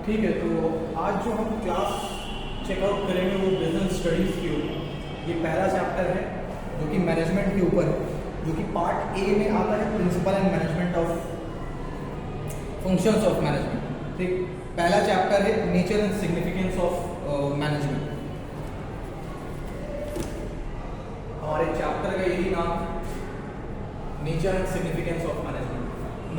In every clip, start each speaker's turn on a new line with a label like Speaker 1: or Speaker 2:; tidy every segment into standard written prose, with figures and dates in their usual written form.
Speaker 1: ठीक है, तो आज जो हम क्लास चेकआउट करेंगे वो बिजनेस स्टडीज़ की होगी। ये पहला चैप्टर है जो कि मैनेजमेंट के ऊपर है, जो कि पार्ट ए में आता है principle and management of functions of management. ठीक, पहला चैप्टर है nature and significance of management. हमारे चैप्टर का यही नाम है, nature and significance of management.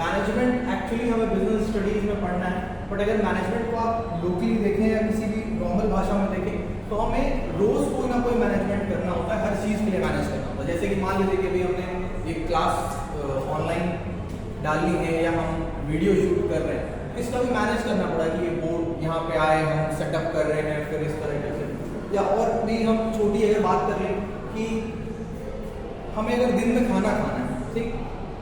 Speaker 1: Management actually हमें बिजनेस स्टडीज में पढ़ना है, बट अगर मैनेजमेंट को आप लोकली देखें या किसी भी नॉर्मल भाषा में देखें तो हमें रोज कोई ना कोई मैनेजमेंट करना होता है, हर चीज़ के लिए मैनेज करना होता है। जैसे कि मान लीजिए कि अभी हमने एक क्लास ऑनलाइन डालनी है या हम वीडियो शूट कर रहे हैं, इसका भी मैनेज करना पड़ा कि ये बोर्ड यहाँ पे आए, हम सेटअप कर रहे हैं, फिर इस तरीके से। या और भी हम छोटी अगर बात कर लें कि हमें अगर दिन में खाना खाना है, ठीक,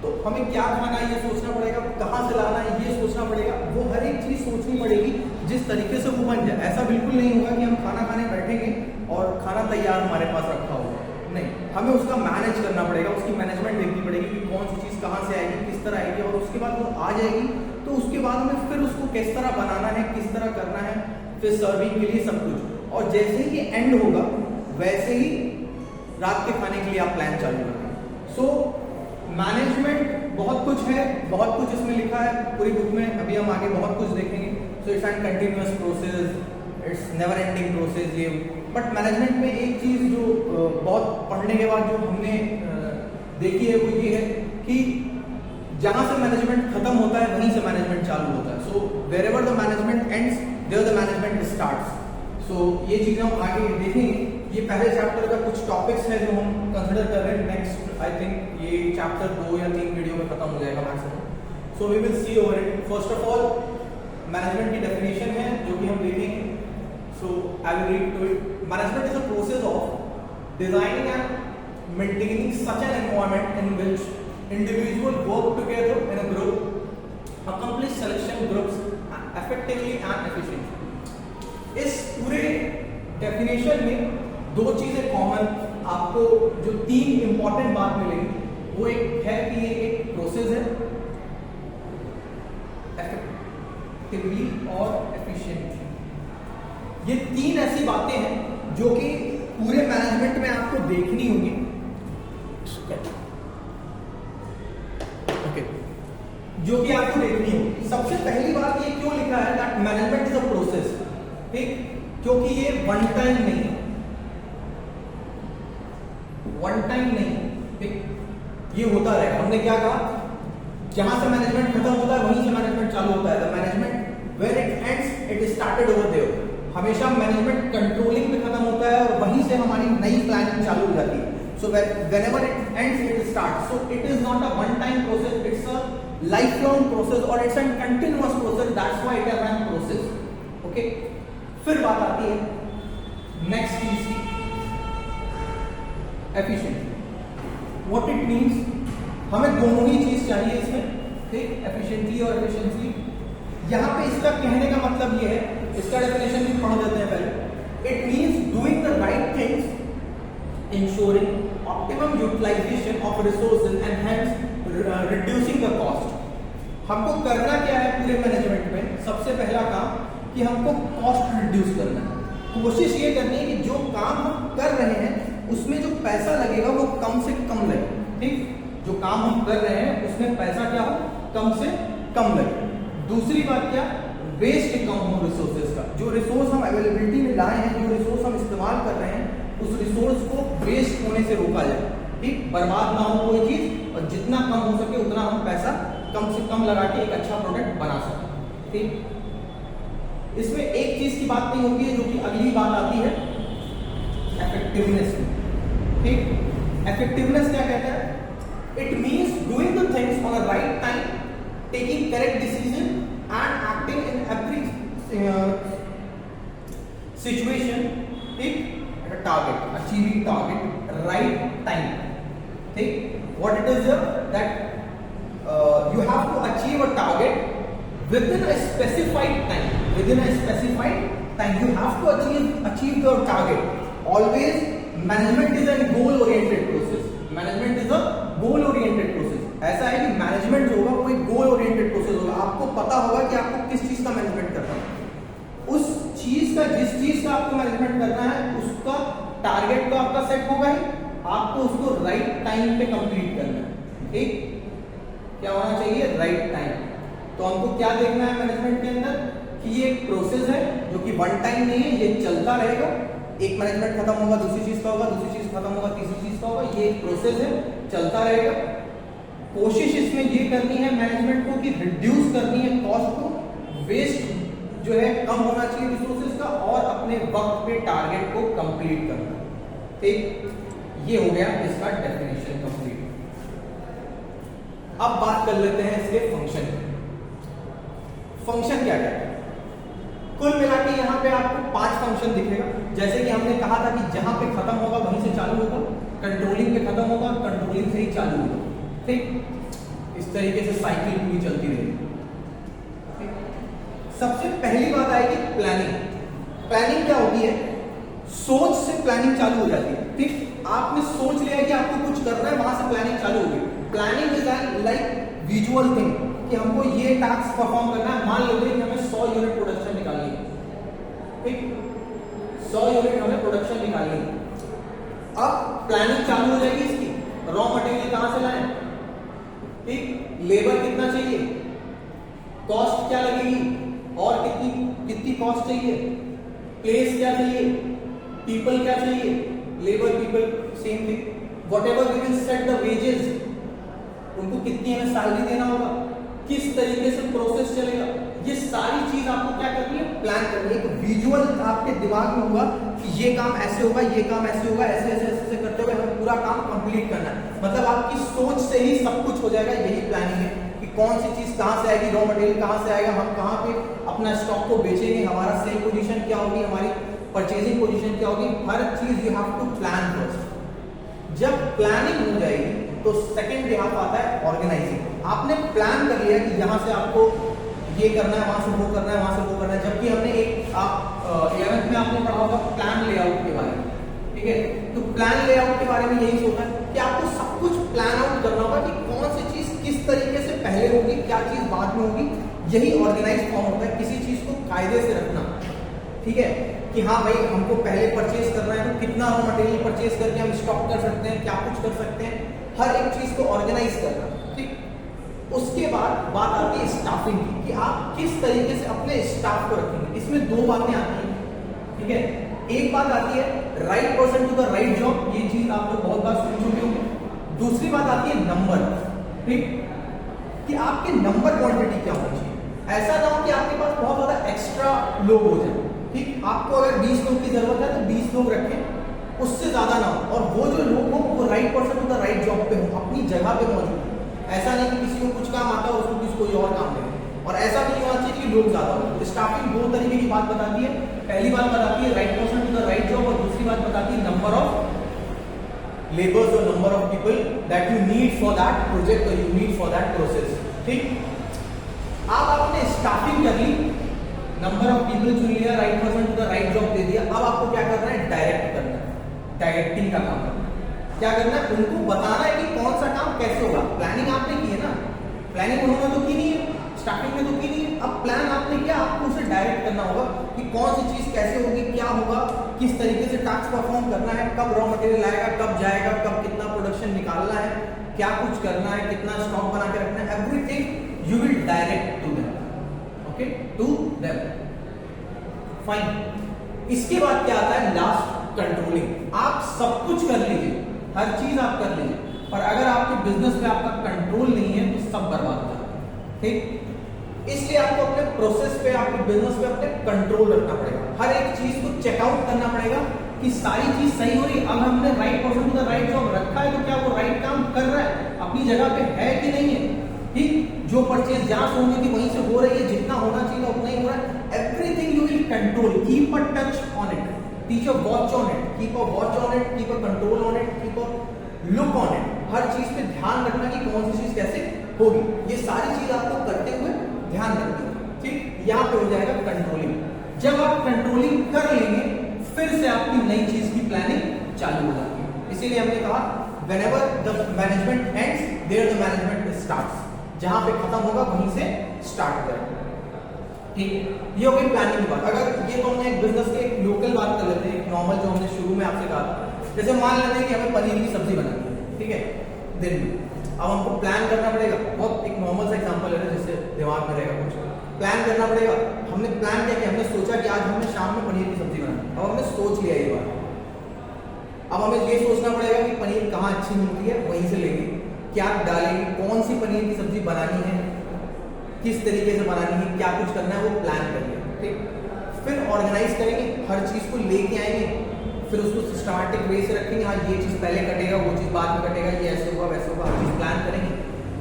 Speaker 1: तो हमें क्या खाना है ये सोचना पड़ेगा, कहाँ से लाना है ये सोचना पड़ेगा, वो हर एक चीज़ सोचनी पड़ेगी जिस तरीके से वो बन जाए। ऐसा बिल्कुल नहीं होगा कि हम खाना खाने बैठेंगे और खाना तैयार हमारे पास रखा होगा, नहीं, हमें उसका मैनेज करना पड़ेगा, उसकी मैनेजमेंट देखनी पड़ेगी कि कौन सी चीज़ कहाँ से आएगी, किस तरह आएगी, और उसके बाद वो आ जाएगी तो उसके बाद हमें फिर उसको किस तरह बनाना है, किस तरह करना है, फिर सर्विंग के लिए सब कुछ। और जैसे ही ये एंड होगा वैसे ही रात के खाने के लिए आप प्लान चालू करेंगे। सो मैनेजमेंट बहुत कुछ है, बहुत कुछ इसमें लिखा है पूरी बुक में, अभी हम आगे बहुत कुछ देखेंगे। So it's an continuous process, it's never ending process ये। बट मैनेजमेंट में एक चीज़ जो बहुत पढ़ने के बाद जो हमने देखी है वो ये है कि जहाँ से मैनेजमेंट खत्म होता है वहीं से मैनेजमेंट चालू होता है। So wherever the management ends there the management starts. So ये चीज़ें हम आगे देखेंगे। ये पहले चैप्टर का कुछ टॉपिक्स है जो हम कंसिडर कर रहे हैं। नेक्स्ट आई थिंक ये चैप्टर 2 या 3 वीडियो में खत्म हो जाएगा maximum. So we will see over it. First of all management की डेफिनेशन है जो कि हम देखेंगे। So I will read to it. Management is a process of designing and maintaining such an environment in which individual work together in a group, accomplish selection groups effectively and efficiently। इस पूरे definition में दो चीजें common आपको जो 3 important बात मिलेगी वो एक है कि ये एक प्रोसेस है, इफेक्टिवली और एफिशिएंटली। ये 3 ऐसी बातें हैं जो कि पूरे मैनेजमेंट में आपको देखनी होगी। ओके, जो कि आपको देखनी होगी। सबसे पहली बात ये क्यों लिखा है that management is a process, ठीक, क्योंकि ये वन टाइम नहीं है, वन टाइम नहीं, ठीक, ये होता रहेगा। हमने क्या कहा, जहां से मैनेजमेंट खत्म होता है वहीं से मैनेजमेंट चालू होता है। The management where it ends it started over there. हमेशा मैनेजमेंट कंट्रोलिंग पे खत्म होता है और वहीं से हमारी नई प्लानिंग चालू हो जाती है। सो whenever it ends it starts, so it is not a one time process, it's a lifelong process or it's a continuous process, that's why it is a process। okay, फिर बात आती है नेक्स्ट चीज की, एफिशिएंटली। व्हाट इट मींस, हमें दोनों ही चीज चाहिए इसमें, ठीक, एफिशिएंटली और एफिशिएंसी। यहाँ पे इसका कहने का मतलब ये है, इसका डेफिनेशन भी पढ़ देते हैं पहले। It means doing the right things, ensuring optimum utilization of resources and hence reducing the cost। हमको करना क्या है पूरे मैनेजमेंट में, सबसे पहला काम कि हमको कॉस्ट रिड्यूस करना है। कोशिश ये करनी है कि जो काम हम कर रहे हैं उसमें जो पैसा लगेगा वो कम से कम लगे, ठीक, जो काम हम कर रहे हैं उसमें पैसा क्या हो, कम से कम लगे। दूसरी बात क्या, वेस्ट कम हो रिसोर्सेज का। जो रिसोर्स हम अवेलेबिलिटी में लाए हैं, जो रिसोर्स हम इस्तेमाल कर रहे हैं, उस रिसोर्स को वेस्ट होने से रोका जाए, ठीक, बर्बाद ना हो कोई चीज, और जितना कम हो सके उतना हम पैसा कम से कम लगा के एक अच्छा प्रोडक्ट बना सकें, ठीक। इसमें एक चीज की बात नहीं होती है जो कि अगली बात आती है इफेक्टिवनेस, ठीक। इफेक्टिवनेस क्या कहता है, it means doing the things on a right time, taking correct decision and acting in every situation, ठीक, target, achieving target right time, ठीक। what it is that you have to achieve a target within a specified time, within a specified time you have to achieve the target। always management is a goal oriented process, management is a goal oriented process। ऐसा है कि management जो होगा वो एक goal oriented process होगा। आपको पता होगा कि आपको किस चीज का मैनेजमेंट करना है, जिस चीज का आपको मैनेजमेंट करना है उसका टारगेट तो आपका सेट होगा ही, आपको उसको राइट टाइम पे कंप्लीट करना है। ठीक, क्या होना चाहिए? Right time. तो हमको क्या देखना है मैनेजमेंट के अंदर कि ये एक प्रोसेस है जो कि वन टाइम नहीं है, ये चलता रहेगा। एक मैनेजमेंट खत्म होगा दूसरी चीज का होगा, दूसरी चीज खत्म होगा तीसरी चीज का होगा, ये एक प्रोसेस है, चलता रहेगा। कोशिश इसमें ये करनी है मैनेजमेंट को कि रिड्यूस करनी है कॉस्ट को, वेस्ट जो है कम होना चाहिए रिसोर्सेज का, और अपने वक्त पे टारगेट को कंप्लीट करना। ठीक, ये हो गया इसका डेफिनेशन कंप्लीट। अब बात कर लेते हैं इसके फंक्शन। फंक्शन क्या क्या है? कुल मिला के यहाँ पे आपको 5 फंक्शन दिखेगा। जैसे कि हमने कहा था कि जहां पे खत्म होगा वहीं से चालू होगा, कंट्रोलिंग पे खत्म होगा, कंट्रोलिंग से ही चालू होगा। ठीक, इस तरीके से साइकिल पूरी चलती रहेगी। सबसे पहली बात आएगी प्लानिंग। प्लानिंग क्या होती है? सोच से प्लानिंग चालू हो जाती है। ठीक, आपने सोच लिया कि आपको कुछ करना है, वहां से प्लानिंग चालू होगी। Planning is like visual thing कि हमको ये टास्क परफॉर्म करना है। मान लीजिए कि हमें 100 यूनिट प्रोडक्शन निकालनी है। ठीक, 100 यूनिट हमें प्रोडक्शन निकालनी है। अब प्लानिंग चालू हो जाएगी इसकी। रॉ मटेरियल कहां से लाएं? ठीक, लेबर कितना चाहिए, कॉस्ट क्या लगेगी, और कितनी कॉस्ट चाहिए, प्लेस क्या चाहिए, पीपल क्या चाहिए, labour people same thing. Whatever we will set the wages, उनको कितनी हमें सैलरी देना होगा, किस तरीके से प्रोसेस चलेगा, ये सारी चीज आपको क्या करनी है? प्लान करनी है। एक विजुअल आपके दिमाग में होगा कि ये काम ऐसे होगा, ये काम ऐसे होगा, ऐसे ऐसे ऐसे करते हुए हमें पूरा काम कंप्लीट करना है। मतलब आपकी सोच से ही सब कुछ हो जाएगा। यही प्लानिंग है कि कौन सी चीज कहां से आएगी, रॉ मटेरियल कहां से आएगा, हम कहां पे अपना स्टॉक को बेचेंगे, हमारा सेल पोजीशन क्या होगी, हमारी परचेजिंग पोजीशन क्या होगी, हर चीज you have to plan first. जब प्लानिंग हो जाएगी तो सेकंड यहाँ पर आता है ऑर्गेनाइजिंग। आपने प्लान कर लिया कि यहाँ से आपको ये करना है, वहां से वो करना है, वहां से वो करना है। जबकि हमने एक आप 11th में आपने पढ़ा होगा प्लान लेआउट के बारे में। ठीक है, तो प्लान लेआउट के बारे में यही सोचा है कि आपको सब कुछ प्लान आउट करना होगा कि कौन सी चीज किस तरीके से पहले होगी, क्या चीज बाद में होगी। यही ऑर्गेनाइज फॉर्म होता है, किसी चीज को कायदे से रखना। ठीक है, कि हाँ भाई हमको पहले परचेज करना है तो कितना रॉ मटेरियल परचेज करके हम स्टॉक कर सकते हैं, क्या कुछ कर सकते हैं, हर एक चीज को ऑर्गेनाइज करना। ठीक, उसके बाद बात आती है स्टाफिंग की कि आप किस तरीके से अपने स्टाफ को रखेंगे। इसमें 2 बातें आती हैं। ठीक है, एक बात आती है right person to the right job, ये चीज आप लोग बहुत बार सुन चुके होंगे। दूसरी बात आती है नंबर। ठीक, कि आपके नंबर क्वांटिटी क्या होनी चाहिए। ऐसा ना हो कि आपके पास बहुत ज्यादा एक्स्ट्रा लोग हो जाए। ठीक, आपको अगर 20 लोग की जरूरत है तो 20 लोग रखें, उससे ज्यादा ना हो, और वो जो लोग हो वो right person to the right job पे हो, अपनी जगह पे मौजूद हो। ऐसा नहीं कि किसी को कुछ काम आता है उसको किसी कोई और काम दे, और ऐसा भी नहीं होना चाहिए कि लोग ज्यादा हो। स्टाफिंग 2 तरीके की बात बताती है। पहली बात बताती है right person to the right job, और दूसरी बात बताती है नंबर ऑफ लेबर्स और number of people that you need for that project और you need for that process. ठीक, अब आपने स्टाफिंग कर ली, नंबर ऑफ पीपल चुन लिया, right person to the right job दे दिया। अब आपको क्या करना है? डायरेक्ट करना है, डायरेक्टिंग का काम करना है। क्या करना है? उनको बताना है कि कौन सा काम कैसे होगा। प्लानिंग आपने की है ना, प्लानिंग उन्होंने तो की नहीं है, स्टार्टिंग में तो की नहीं है। अब प्लान आपने किया, आपको उसे डायरेक्ट करना होगा कि कौन सी चीज कैसे होगी, क्या होगा, किस तरीके से टास्क परफॉर्म करना है, कब रॉ मटेरियल आएगा, कब जाएगा, कब कितना प्रोडक्शन निकालना है, क्या कुछ करना है, कितना स्टॉक बना के रखना है। Everything you will direct to them. Okay, to them, fine. इसके बाद क्या आता है? Last, controlling. आप सब कुछ कर लीजिए, हर चीज आप कर लीजिए, पर अगर आपके बिजनेस पे आपका कंट्रोल नहीं है तो सब बर्बाद हो जाता है। ठीक, इसलिए आपको अपने प्रोसेस पे, आपके बिजनेस पे अपने कंट्रोल रखना पड़ेगा। हर एक चीज को चेकआउट करना पड़ेगा कि सारी चीज सही हो रही है। अब हमने right person to the right job रखा है तो क्या वो राइट काम कर रहा है, अपनी जगह पे है कि नहीं है। ठीक, जो परचेज जहां से होनी थी वहीं से हो रही है, जितना होना चाहिए उतना ही हो रहा है। Everything you will control, keep a touch on it, teach a watch on it, keep a watch on it, keep a control on it, keep a look on it. हर चीज पे ध्यान रखना कि कौन सी चीज कैसे होगी। ये सारी चीज आपको करते हुए ध्यान रखनी है। ठीक, यहाँ पे हो जाएगा कंट्रोलिंग। जब आप कंट्रोलिंग कर लेंगे फिर से आपकी नई चीज की प्लानिंग चालू हो जाती है। इसीलिए हमने कहा whenever the management ends there the management starts। जहां पे खत्म होगा वहीं से स्टार्ट करें। ठीक है, ये हो गई प्लानिंग की बात। अगर ये तो हमने एक बिजनेस के एक लोकल बात कर लेते हैं, एक नॉर्मल जो हमने शुरू में आपसे कहा था। जैसे मान लेते हैं कि हमें पनीर की सब्जी बनानी है, ठीक है, दिन में। अब हमको प्लान करना पड़ेगा, बहुत एक नॉर्मल सा एग्जांपल है ना, जिससे दिमाग में रहेगा कुछ। प्लान करना पड़ेगा, हमने प्लान किया कि हमने सोचा कि आज हमने शाम में पनीर की सब्जी बनानी है। अब हमने सोच लिया ये बात, अब हमें ये सोचना पड़ेगा कि पनीर कहाँ अच्छी मिलती है, वहीं से लेंगे, क्या डालेंगे, कौन सी पनीर की सब्जी बनानी है, किस तरीके से बनानी है, क्या कुछ करना है, वो प्लान करेंगे। ठीक, फिर ऑर्गेनाइज करेंगे, हर चीज को लेके आएंगे, फिर उसको सिस्टमैटिक वे से रखेंगे। हाँ, ये चीज पहले कटेगा, वो चीज बाद में कटेगा, ये ऐसे होगा वैसे होगा, हर चीज प्लान करेंगे।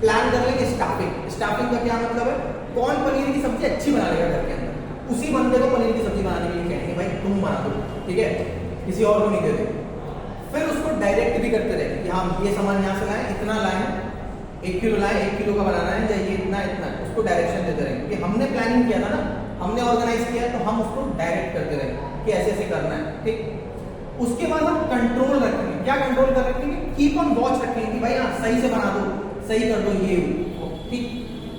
Speaker 1: प्लान कर लेंगे स्टाफिंग। स्टाफिंग का क्या मतलब है, कौन पनीर की सब्जी अच्छी बना लेगा घर के अंदर, उसी बंदे को पनीर की सब्जी बनाने के लिए कहेंगे, भाई तुम बना दो, ठीक है, किसी और को नहीं दे देंगे। फिर उसको डायरेक्ट भी करते रहेंगे कि हाँ ये सामान यहाँ से लाएं, इतना लाएं, 1 किलो लाएं, 1 किलो का बनाना है, या ये इतना इतना, उसको डायरेक्शन देते रहेंगे। क्योंकि हमने प्लानिंग किया था ना, हमने ऑर्गेनाइज किया है, तो हम उसको डायरेक्ट करते रहेंगे कि ऐसे ऐसे करना है। ठीक, उसके बाद हम कंट्रोल रखेंगे। क्या कंट्रोल कर रखेंगे, कीप ऑन वॉच रखेंगे कि भाई हाँ सही से बना दो, सही कर दो ये। ठीक,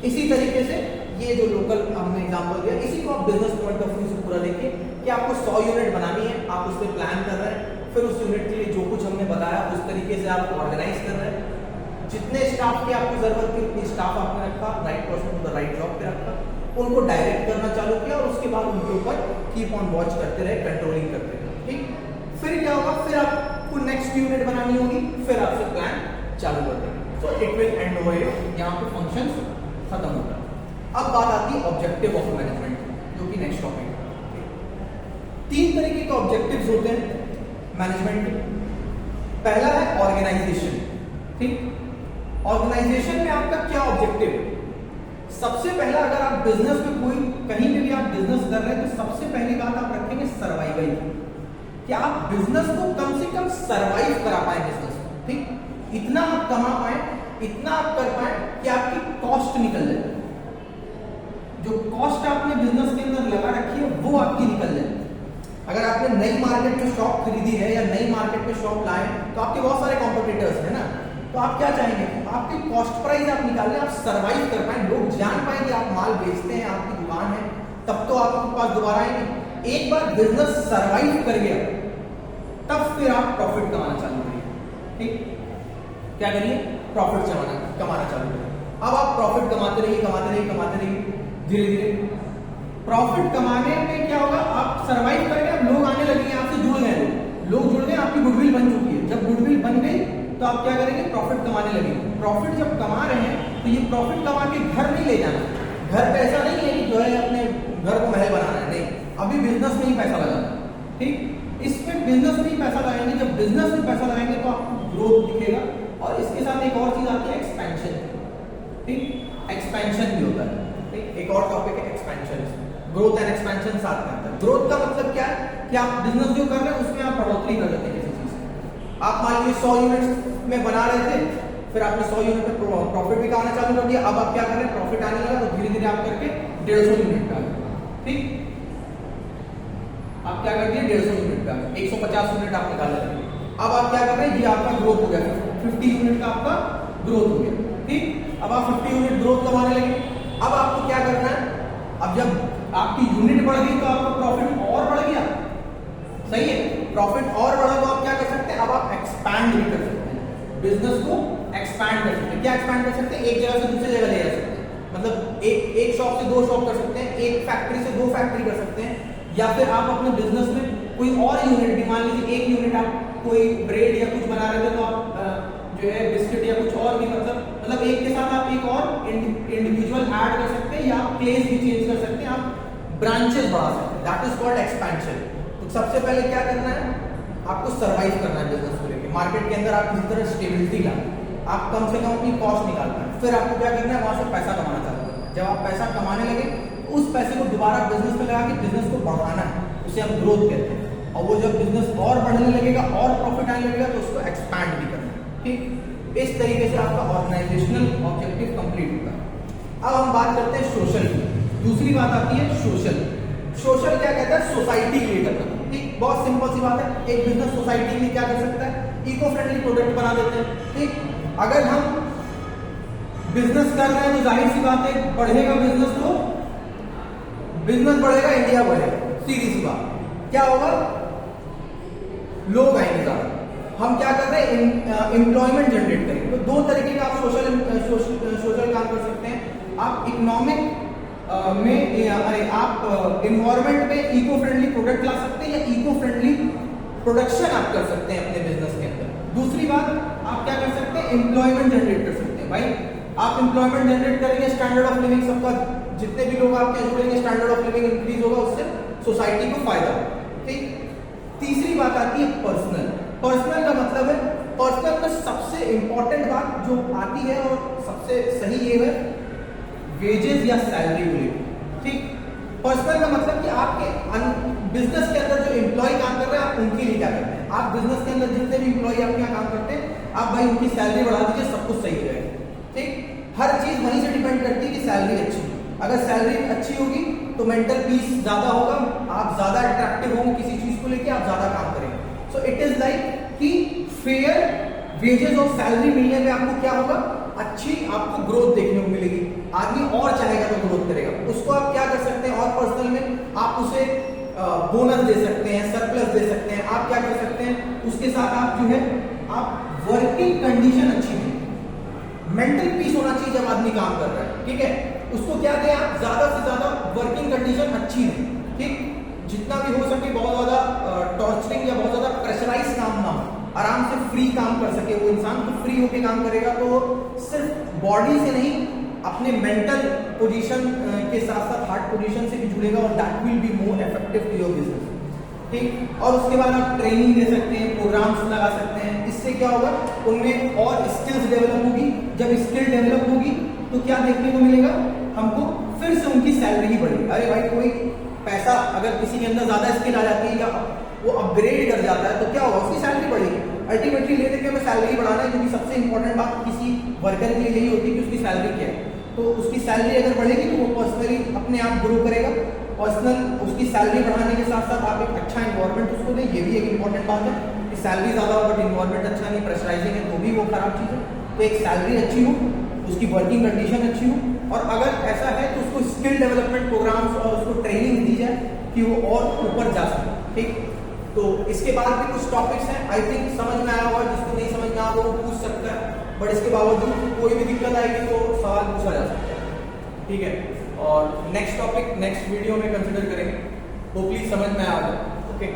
Speaker 1: इसी तरीके से ये जो लोकल हमने एग्जांपल दिया, इसी को आप बिजनेस पॉइंट ऑफ व्यू से पूरा देखिए कि आपको 100 यूनिट बनानी है, आप उस पर प्लान कर रहे हैं, फिर उस यूनिट के लिए जो कुछ हमने बताया उस तरीके से आप ऑर्गेनाइज कर रहे हैं। जितने स्टाफ की आपको जरूरत थी उतनी स्टाफ आपने रखा, राइट पर्सन को राइट जॉब पे रखा, उनको डायरेक्ट करना चालू किया, और उसके बाद उनके ऊपर कीप ऑन वॉच करते रहे, कंट्रोलिंग करते रहे। ठीक, फिर क्या होगा, फिर आपको नेक्स्ट यूनिट बनानी होगी, फिर आपसे प्लान चालू कर देंगे। So it will and over, यहाँ पे फंक्शंस खत्म होता है। अब बात आती है ऑब्जेक्टिव ऑफ मैनेजमेंट, जो कि नेक्स्ट टॉपिक है। 3 तरीके के ऑब्जेक्टिव्स होते हैं मैनेजमेंट के। पहला है ऑर्गेनाइजेशन। ठीक, ऑर्गेनाइजेशन में आपका क्या ऑब्जेक्टिव है? सबसे पहला, अगर आप बिजनेस में कोई कहीं पे भी आप बिजनेस कर रहे हैं, तो सबसे पहली बात आप रखेंगे सर्वाइवल कि आप बिजनेस को कम से कम सर्वाइव करा पाए बिजनेस को। ठीक, इतना आप कमा पाए, इतना आप कर पाए कि आपकी कॉस्ट निकल जाए, जो कॉस्ट आपने बिजनेस के अंदर लगा रखी है वो आपकी निकल जाए। अगर आपने नई मार्केट में शॉप खरीदी है या नई मार्केट में शॉप लाए, तो आपके बहुत सारे कॉम्पिटिटर्स हैं ना, तो आप क्या चाहेंगे, आपकी कॉस्ट प्राइस आप निकाल लें, आप सर्वाइव कर पाए, लोग जान पाए कि आप माल बेचते हैं, आपकी दुकान है, तब तो आपके पास दोबारा आएंगे। एक बार बिजनेस सर्वाइव कर गया, तब फिर आप प्रॉफिट कमाना चालू करिए। ठीक, क्या करिए, प्रॉफिट कमाना चालू करिए। अब आप प्रॉफिट कमाते रहिए, कमाते रहिए, कमाते रहिए, धीरे धीरे प्रॉफिट कमाने में क्या होगा, आप सर्वाइव करेंगे, अब लोग आने लगेंगे, आपसे जुड़ गए, लोग जुड़ गए, आपकी गुडविल बन चुकी है। जब गुडविल बन गई तो आप क्या करेंगे, प्रॉफिट कमाने लगेंगे। प्रॉफिट जब कमा रहे हैं, तो ये प्रॉफिट कमा के घर नहीं ले जाना। घर पे ऐसा नहीं है कि जो है अपने घर को महल बनाना है, नहीं, अभी बिजनेस में ही पैसा लगाना है। ठीक, इसमें बिजनेस में ही पैसा लगाएंगे। जब बिजनेस में पैसा लगाएंगे तो आपको ग्रोथ दिखेगा, और इसके साथ एक और चीज आती है, एक्सपेंशन। ठीक, एक्सपेंशन भी होता है। ठीक, एक और टॉपिक है एक्सपेंशन। ग्रोथ एंड एक्सपेंशन साथ में आता है। ग्रोथ का मतलब क्या है कि आप बिजनेस जो कर रहे हैं उसमें आप बढ़ोतरी कर लेते हैं किसी चीज से। आप मान लीजिए 100 यूनिट्स में बना रहे थे, फिर आपने 100 यूनिट में प्रॉफिट भी कमाना चालू कर दिया। अब आप क्या कर रहे हैं, प्रॉफिट आने लगा, तो धीरे धीरे आप करके 150 यूनिट पे आ गए। ठीक, आप क्या कर दिए, 150 यूनिट पे आ गए, 150 यूनिट आप निकाल रहे हैं। अब आप क्या कर रहे हैं, ये आपका ग्रोथ हो गया, 50 यूनिट का आपका ग्रोथ हो गया। ठीक, अब आप 50 यूनिट ग्रोथ कमाने लगे। अब आपको क्या करना है, अब जब आपकी यूनिट बढ़ गई तो आपका प्रॉफिट और बढ़ गया, सही है, प्रॉफिट और बढ़ा तो आप क्या कर सकते हैं, अब आप एक्सपैंड भी कर सकते हैं, बिजनेस को एक्सपैंड कर सकते हैं। क्या एक्सपैंड कर सकते हैं, एक जगह से दूसरी जगह ले जा सकते हैं, मतलब एक शॉप से 2 शॉप कर सकते हैं, एक फैक्ट्री से 2 फैक्ट्री कर सकते हैं, या फिर आप अपने बिजनेस में कोई और यूनिट भी, मान लीजिए 1 यूनिट आप कोई ब्रेड या कुछ बना रहे थे, तो आप जो है बिस्किट या कुछ और भी, मतलब एक के साथ आप एक और इंडिविजुअल ऐड कर सकते हैं, या आप प्लेस भी चेंज कर सकते हैं, आप ब्रांचेस बढ़ा सकते हैं। That is called expansion. तो सबसे पहले क्या करना है, आपको सर्वाइव करना है बिजनेस को लेकर। मार्केट के अंदर आप किसी तरह स्टेबिलिटी लाए, आप कम से कम अपनी कॉस्ट निकाल पाए, फिर आपको क्या करना है, वहां से पैसा कमाना चालू करना है। जब आप पैसा कमाने लगे, उस पैसे को दोबारा बिजनेस में लगा के बिजनेस को बढ़ाना है, उसे हम ग्रोथ कहते हैं। और वो जब बिजनेस और बढ़ने लगेगा और प्रॉफिट आने लगेगा, तो उसको एक्सपैंड भी करना है। ठीक, इस तरीके से आपका ऑर्गेनाइजेशनल ऑब्जेक्टिव कंप्लीट होगा। अब हम बात करते हैं सोशल की। दूसरी बात आती है सोशल। सोशल क्या कहता है, सोसाइटी के लिए करना। ठीक, बहुत सिंपल सी बात है, एक बिजनेस सोसाइटी के लिए क्या कर सकता है, इको फ्रेंडली प्रोडक्ट बना देते हैं। ठीक, अगर हम बिजनेस कर रहे हैं तो जाहिर सी बात है बढ़ेगा बिजनेस, तो बिजनेस बढ़ेगा, इंडिया बढ़ेगा, सीधी सी बात। क्या होगा? लोग आएंगे ज्यादा। हम क्या कर रहे हैं? एम्प्लॉयमेंट जनरेट करेंगे। तो दो तरीके का आप सोशल काम कर सकते हैं। आप इकोनॉमिक में आप इन्वायरमेंट में इको फ्रेंडली प्रोडक्ट ला सकते हैं, या इको फ्रेंडली प्रोडक्शन आप कर सकते हैं अपने बिजनेस के अंदर। दूसरी बात, आप क्या कर सकते हैं? एम्प्लॉयमेंट जनरेट कर सकते हैं। भाई आप एम्प्लॉयमेंट जनरेट करेंगे, स्टैंडर्ड ऑफ लिविंग सबका, जितने भी लोग आपके जुड़ेंगे, स्टैंडर्ड ऑफ लिविंग इंक्रीज होगा, उससे सोसाइटी को फायदा। ठीक। तीसरी बात आती है पर्सनल। पर्सनल का मतलब है, पर्सनल में सबसे इंपॉर्टेंट बात जो आती है और सबसे सही ये है, वेजेस या सैलरी रिलेटेड। ठीक। पर्सनल का मतलब कि आपके बिजनेस के अंदर जो एम्प्लॉय काम कर रहे हैं, आप उनके लिए क्या करते हैं? आप बिजनेस के अंदर जितने भी एम्प्लॉय आपके यहाँ काम करते हैं, आप भाई उनकी सैलरी बढ़ा दीजिए, सब कुछ सही रहेगा। ठीक। हर चीज वहीं से डिपेंड करती है कि सैलरी अच्छी हो। अगर सैलरी अच्छी होगी तो मेंटल पीस ज्यादा होगा, आप ज्यादा अट्रैक्टिव होंगे किसी चीज को लेके, आप ज्यादा काम करेंगे। सो इट इज लाइक कि फेयर वेजेस और सैलरी मिलने में आपको क्या होगा? अच्छी आपको ग्रोथ देखने को मिलेगी। आदमी और चाहेगा तो ग्रोथ करेगा। उसको आप क्या कर सकते हैं? और पर्सनल में आप उसे बोनस दे सकते हैं, सरप्लस दे सकते हैं। आप क्या कर सकते हैं? उसके साथ आप जो है, आप वर्किंग कंडीशन अच्छी है, मेंटल पीस होना चाहिए जब आदमी काम कर रहा है। ठीक है। उसको क्या दें आप? ज्यादा से ज्यादा वर्किंग कंडीशन अच्छी है। ठीक। जितना भी हो सके बहुत ज्यादा टॉर्चरिंग या बहुत ज्यादा प्रेशराइज काम ना हो, आराम से फ्री काम कर सके वो इंसान। तो फ्री होके काम करेगा तो सिर्फ बॉडी से नहीं, अपने मेंटल पोजीशन के साथ साथ हार्ट पोजीशन से भी जुड़ेगा, और that will be more effective to your business. ठीक। और उसके बाद आप ट्रेनिंग दे सकते हैं, प्रोग्राम्स लगा सकते हैं। इससे क्या होगा? उनमें और स्किल्स डेवलप होगी। जब स्किल डेवलप होगी तो क्या देखने को मिलेगा हमको? फिर से उनकी सैलरी ही बढ़ेगी। अरे भाई, कोई पैसा अगर किसी के अंदर ज्यादा स्किल आ जाती है या वो अपग्रेड कर जाता है तो क्या होगा? उसकी सैलरी बढ़ेगी। अल्टीमेटली ले देके हमें सैलरी बढ़ाना है, क्योंकि सबसे इंपॉर्टेंट बात किसी वर्कर के लिए यही होती है कि उसकी सैलरी क्या है। तो उसकी सैलरी अगर बढ़ेगी तो वो पर्सनली अपने आप ग्रो करेगा। पर्सनल उसकी सैलरी बढ़ाने के साथ साथ आप एक अच्छा इन्वायरमेंट उसको दें, ये भी एक इंपॉर्टेंट बात है कि सैलरी ज्यादा हो बट इन्वायरमेंट अच्छा नहीं, प्रेशराइजिंग है, तो भी वो खराब चीज है। तो एक सैलरी अच्छी हो, उसकी वर्किंग कंडीशन अच्छी हो, और अगर ऐसा है तो उसको स्किल डेवलपमेंट प्रोग्राम्स और उसको ट्रेनिंग दी जाए कि वो और ऊपर जा सके। ठीक। तो इसके बाद भी कुछ टॉपिक्स हैं, आई थिंक समझ में आया होगा। जिसको नहीं समझ में आया वो पूछ सकता है, बट इसके बावजूद कोई भी दिक्कत आएगी तो सवाल पूछा जा सकता है। ठीक है। और नेक्स्ट टॉपिक नेक्स्ट वीडियो में कंसिडर करेंगे, तो प्लीज समझ में आ जाए। ओके।